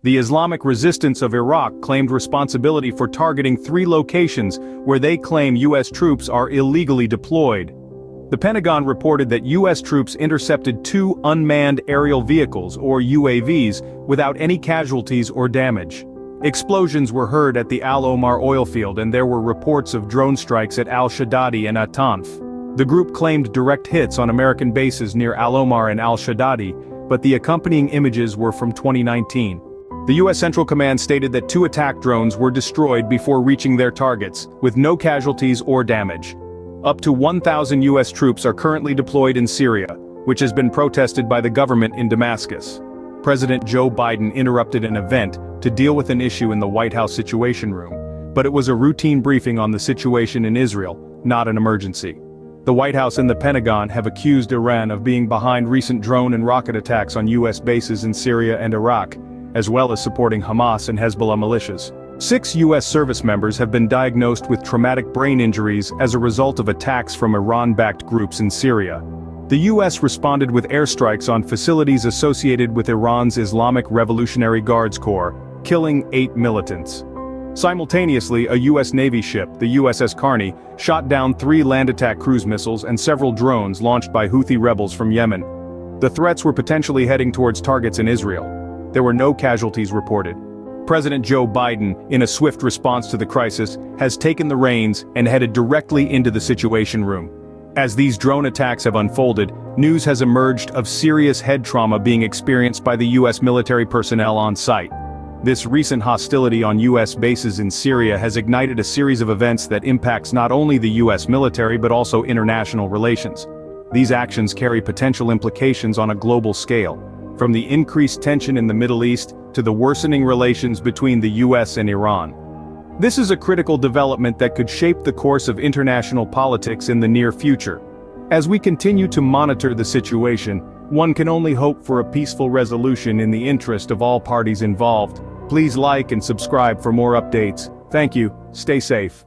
The Islamic Resistance of Iraq claimed responsibility for targeting 3 locations where they claim U.S. troops are illegally deployed. The Pentagon reported that U.S. troops intercepted 2 unmanned aerial vehicles, or UAVs, without any casualties or damage. Explosions were heard at the Al-Omar oil field, and there were reports of drone strikes at Al-Shaddadi and Al-Tanf. The group claimed direct hits on American bases near Al-Omar and Al-Shaddadi, but the accompanying images were from 2019. The U.S. Central Command stated that 2 attack drones were destroyed before reaching their targets, with no casualties or damage. Up to 1,000 U.S. troops are currently deployed in Syria, which has been protested by the government in Damascus. President Joe Biden interrupted an event to deal with an issue in the White House Situation Room, but it was a routine briefing on the situation in Israel, not an emergency. The White House and the Pentagon have accused Iran of being behind recent drone and rocket attacks on U.S. bases in Syria and Iraq, as well as supporting Hamas and Hezbollah militias. 6 U.S. service members have been diagnosed with traumatic brain injuries as a result of attacks from Iran-backed groups in Syria. The U.S. responded with airstrikes on facilities associated with Iran's Islamic Revolutionary Guards Corps, killing 8 militants. Simultaneously, a U.S. Navy ship, the USS Carney, shot down 3 land attack cruise missiles and several drones launched by Houthi rebels from Yemen. The threats were potentially heading towards targets in Israel. There were no casualties reported. President Joe Biden, in a swift response to the crisis, has taken the reins and headed directly into the Situation Room. As these drone attacks have unfolded, news has emerged of serious head trauma being experienced by the U.S. military personnel on site. This recent hostility on U.S. bases in Syria has ignited a series of events that impacts not only the U.S. military but also international relations. These actions carry potential implications on a global scale, from the increased tension in the Middle East to the worsening relations between the U.S. and Iran. This is a critical development that could shape the course of international politics in the near future. As we continue to monitor the situation, one can only hope for a peaceful resolution in the interest of all parties involved. Please like and subscribe for more updates. Thank you. Stay safe.